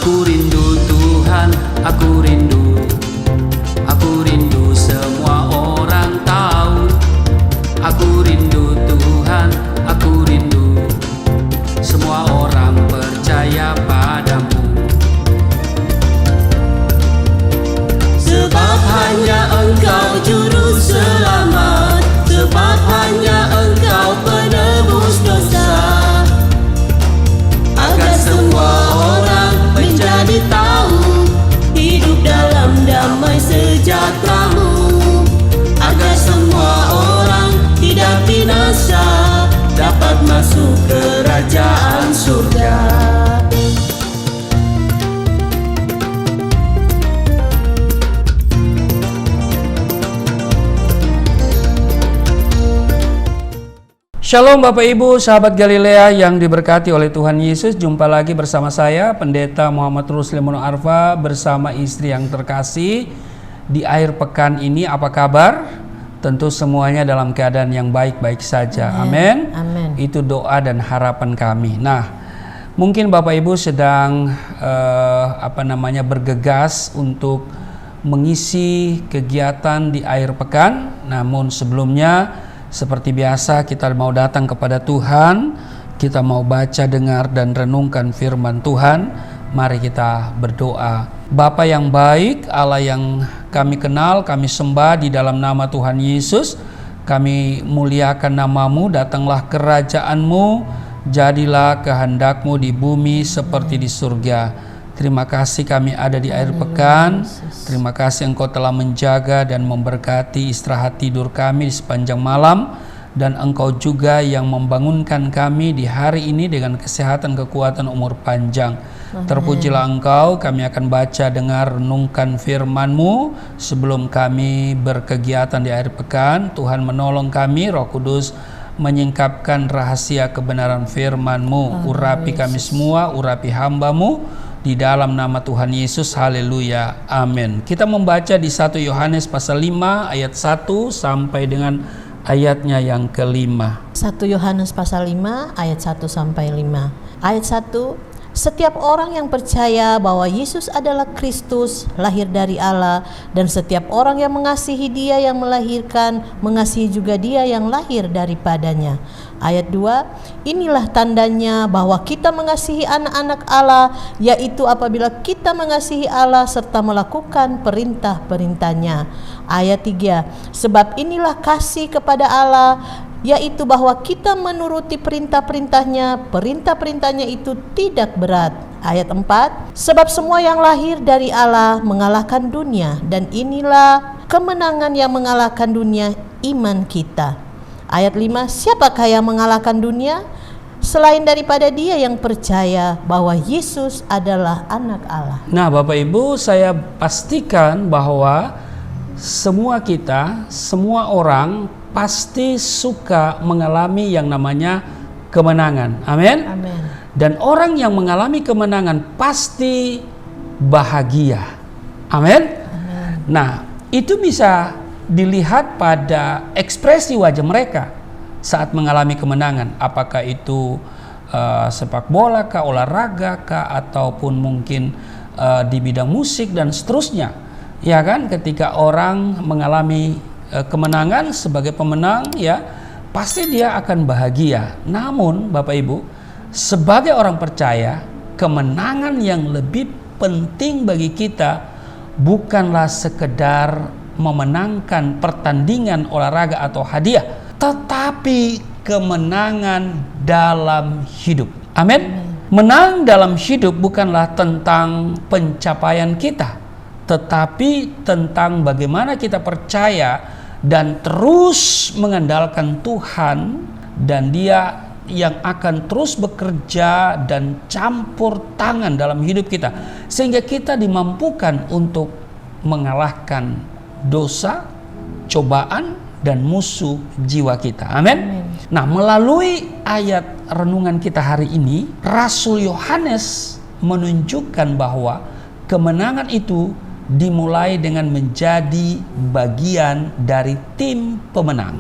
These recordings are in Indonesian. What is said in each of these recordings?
Aku rindu Tuhan, aku rindu. Aku rindu semua orang tahu. Aku rindu Tuhan, aku rindu. Semua orang percaya padamu. Sebab hanya Engkau juru selamat, sebab hanya Engkau penebus dosa. Agar semua orang menjadi tahu hidup dalam damai sejahtera-Mu. Agar semua orang tidak binasa, dapat masuk kerajaan surga. Shalom Bapak Ibu, sahabat Galilea yang diberkati oleh Tuhan Yesus. Jumpa lagi bersama saya, Pendeta Muhammad Rusli Mono Arfa, bersama istri yang terkasih. Di akhir pekan ini apa kabar? Tentu semuanya dalam keadaan yang baik-baik saja. Amin. Amin. Itu doa dan harapan kami. Nah, mungkin Bapak Ibu sedang bergegas untuk mengisi kegiatan di akhir pekan. Namun sebelumnya, seperti biasa kita mau datang kepada Tuhan, kita mau baca, dengar, dan renungkan firman Tuhan. Mari kita berdoa. Bapa yang baik, Allah yang kami kenal, kami sembah di dalam nama Tuhan Yesus. Kami muliakan nama-Mu, datanglah kerajaan-Mu, jadilah kehendak-Mu di bumi seperti di surga. Terima kasih kami ada di akhir pekan. Terima kasih Engkau telah menjaga dan memberkati istirahat tidur kami di sepanjang malam. Dan Engkau juga yang membangunkan kami di hari ini dengan kesehatan, kekuatan, umur panjang. Terpujilah Engkau. Kami akan baca, dengar, renungkan firman-Mu sebelum kami berkegiatan di akhir pekan. Tuhan menolong kami, Roh Kudus menyingkapkan rahasia kebenaran firman-Mu. Urapi kami semua, urapi hamba-Mu. Di dalam nama Tuhan Yesus, haleluya, amin. Kita membaca di 1 Yohanes pasal 5 ayat 1 sampai dengan ayatnya yang kelima. 1 Yohanes pasal 5 ayat 1 sampai 5. Ayat 1, setiap orang yang percaya bahwa Yesus adalah Kristus, lahir dari Allah, dan setiap orang yang mengasihi Dia yang melahirkan, mengasihi juga Dia yang lahir daripadanya. Ayat 2, inilah tandanya bahwa kita mengasihi anak-anak Allah, yaitu apabila kita mengasihi Allah serta melakukan perintah-perintahnya. Ayat 3, sebab inilah kasih kepada Allah, yaitu bahwa kita menuruti perintah-perintahnya. Perintah-perintahnya itu tidak berat. Ayat 4, sebab semua yang lahir dari Allah mengalahkan dunia, dan inilah kemenangan yang mengalahkan dunia, iman kita. Ayat 5, siapakah yang mengalahkan dunia? Selain daripada dia yang percaya bahwa Yesus adalah anak Allah. Nah Bapak Ibu, saya pastikan bahwa semua kita, semua orang pasti suka mengalami yang namanya kemenangan. Amin. Amin. Dan orang yang mengalami kemenangan pasti bahagia. Amin. Amin. Nah, itu bisa dilihat pada ekspresi wajah mereka saat mengalami kemenangan. Apakah itu sepak bola kah, olahraga kah, ataupun mungkin di bidang musik dan seterusnya. Ya kan, ketika orang mengalami kemenangan sebagai pemenang, ya pasti dia akan bahagia. Namun Bapak Ibu, sebagai orang percaya, kemenangan yang lebih penting bagi kita bukanlah sekedar memenangkan pertandingan olahraga atau hadiah, tetapi kemenangan dalam hidup. Amin. Menang dalam hidup bukanlah tentang pencapaian kita, tetapi tentang bagaimana kita percaya dan terus mengandalkan Tuhan, dan Dia yang akan terus bekerja dan campur tangan dalam hidup kita, sehingga kita dimampukan untuk mengalahkan dosa, cobaan, dan musuh jiwa kita. Amin. Nah, melalui ayat renungan kita hari ini, Rasul Yohanes menunjukkan bahwa kemenangan itu dimulai dengan menjadi bagian dari tim pemenang.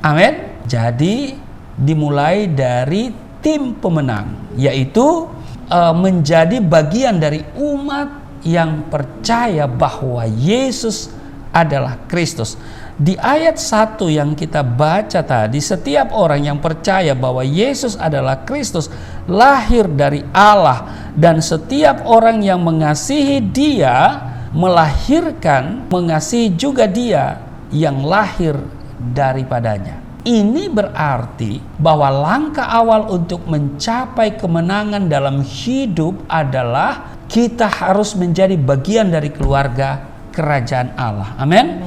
Amin. Jadi dimulai dari tim pemenang, yaitu menjadi bagian dari umat yang percaya bahwa Yesus adalah Kristus. Di ayat 1 yang kita baca tadi, setiap orang yang percaya bahwa Yesus adalah Kristus lahir dari Allah, dan setiap orang yang mengasihi Dia melahirkan, mengasihi juga Dia yang lahir daripadanya. Ini berarti bahwa langkah awal untuk mencapai kemenangan dalam hidup adalah kita harus menjadi bagian dari keluarga kerajaan Allah. Amin.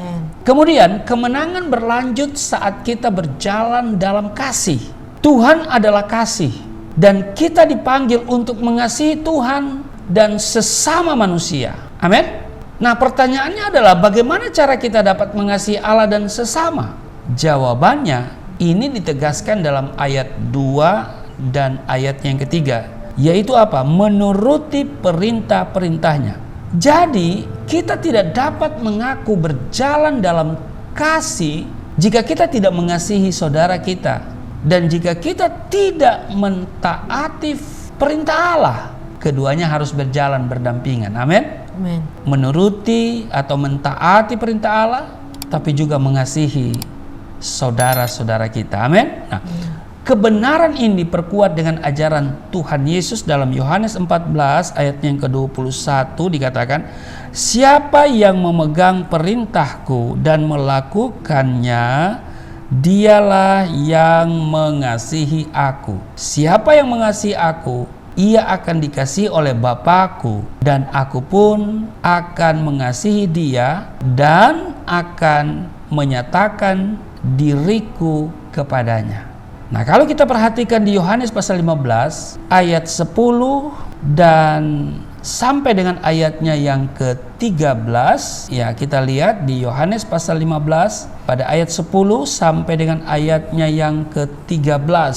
Kemudian kemenangan berlanjut saat kita berjalan dalam kasih. Tuhan adalah kasih, dan kita dipanggil untuk mengasihi Tuhan dan sesama manusia. Amin. Nah, pertanyaannya adalah bagaimana cara kita dapat mengasihi Allah dan sesama? Jawabannya ini ditegaskan dalam ayat 2 dan ayat yang ketiga, yaitu apa? Menuruti perintah-perintahnya. Jadi kita tidak dapat mengaku berjalan dalam kasih jika kita tidak mengasihi saudara kita, dan jika kita tidak mentaati perintah Allah. Keduanya harus berjalan berdampingan. Amin. Menuruti atau mentaati perintah Allah, tapi juga mengasihi saudara-saudara kita. Amin. Nah, kebenaran ini diperkuat dengan ajaran Tuhan Yesus dalam Yohanes 14 ayat yang ke-21 dikatakan, siapa yang memegang perintahku dan melakukannya, dialah yang mengasihi aku. Siapa yang mengasihi aku, ia akan dikasihi oleh Bapa-Ku, dan aku pun akan mengasihi dia dan akan menyatakan diriku kepadanya. Nah, kalau kita perhatikan di Yohanes pasal 15 ayat 10 dan sampai dengan ayatnya yang ke-13, ya kita lihat di Yohanes pasal 15 pada ayat 10 sampai dengan ayatnya yang ke-13.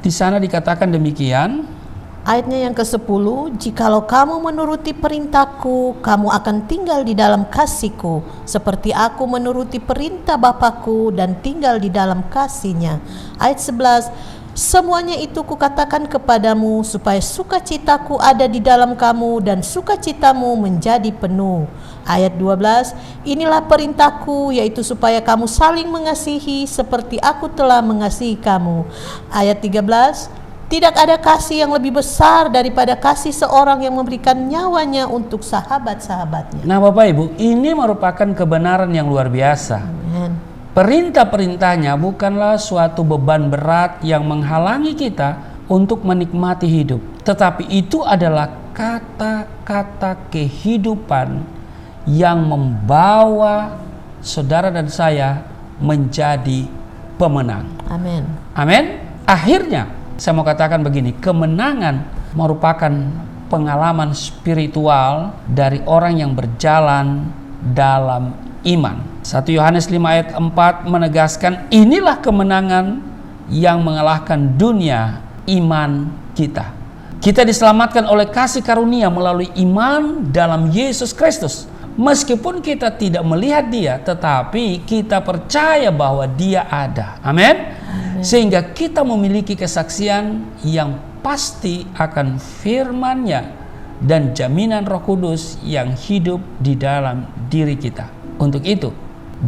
Di sana dikatakan demikian. Ayatnya yang ke-10, jikalau kamu menuruti perintahku, kamu akan tinggal di dalam kasihku, seperti aku menuruti perintah Bapa-Ku dan tinggal di dalam kasih-Nya. Ayat 11, semuanya itu kukatakan kepadamu, supaya sukacitaku ada di dalam kamu dan sukacitamu menjadi penuh. Ayat 12, inilah perintahku, yaitu supaya kamu saling mengasihi seperti aku telah mengasihi kamu. Ayat 13, tidak ada kasih yang lebih besar daripada kasih seorang yang memberikan nyawanya untuk sahabat-sahabatnya. Nah, Bapak Ibu, ini merupakan kebenaran yang luar biasa. Amen. Perintah-perintahnya bukanlah suatu beban berat yang menghalangi kita untuk menikmati hidup, tetapi itu adalah kata-kata kehidupan yang membawa saudara dan saya menjadi pemenang. Amin. Amin. Akhirnya saya mau katakan begini, kemenangan merupakan pengalaman spiritual dari orang yang berjalan dalam iman. 1 Yohanes 5 ayat 4 menegaskan, inilah kemenangan yang mengalahkan dunia, iman kita. Kita diselamatkan oleh kasih karunia melalui iman dalam Yesus Kristus. Meskipun kita tidak melihat Dia, tetapi kita percaya bahwa Dia ada. Amin. Sehingga kita memiliki kesaksian yang pasti akan firman-Nya dan jaminan Roh Kudus yang hidup di dalam diri kita. Untuk itu,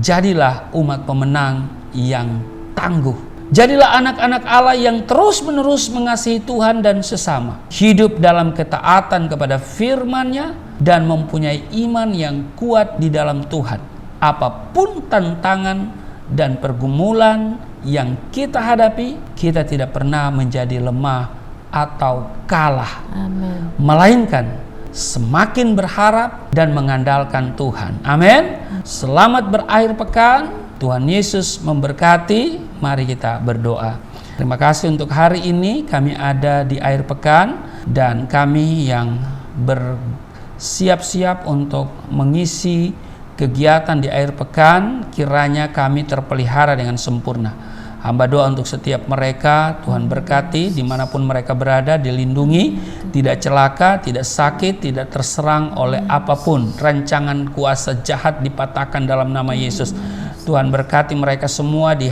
jadilah umat pemenang yang tangguh. Jadilah anak-anak Allah yang terus-menerus mengasihi Tuhan dan sesama, hidup dalam ketaatan kepada firman-Nya dan mempunyai iman yang kuat di dalam Tuhan. Apapun tantangan dan pergumulan yang kita hadapi, kita tidak pernah menjadi lemah atau kalah. Amin. Melainkan semakin berharap dan mengandalkan Tuhan. Amin. Selamat berakhir pekan. Tuhan Yesus memberkati. Mari kita berdoa. Terima kasih untuk hari ini kami ada di akhir pekan, dan kami yang bersiap-siap untuk mengisi kegiatan di akhir pekan, kiranya kami terpelihara dengan sempurna. Hamba doa untuk setiap mereka, Tuhan berkati dimanapun mereka berada, dilindungi, tidak celaka, tidak sakit, tidak terserang oleh apapun. Rancangan kuasa jahat dipatahkan dalam nama Yesus. Tuhan berkati mereka semua di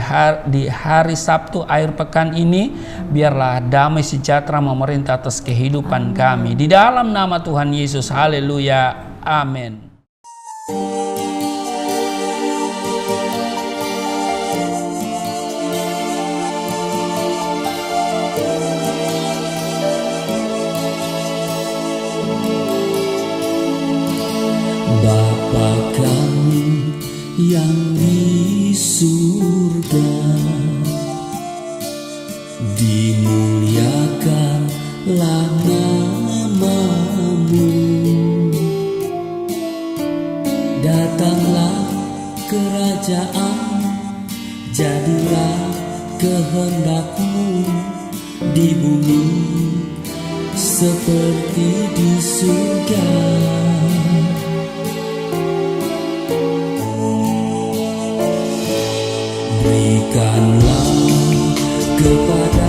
hari Sabtu akhir pekan ini. Biarlah damai sejahtera memerintah atas kehidupan kami. Di dalam nama Tuhan Yesus, haleluya, amin. Bapa kami yang di surga, dimuliakanlah nama-Mu. Datanglah kerajaan, jadilah kehendak-Mu di bumi seperti di surga. Berikanlah kepada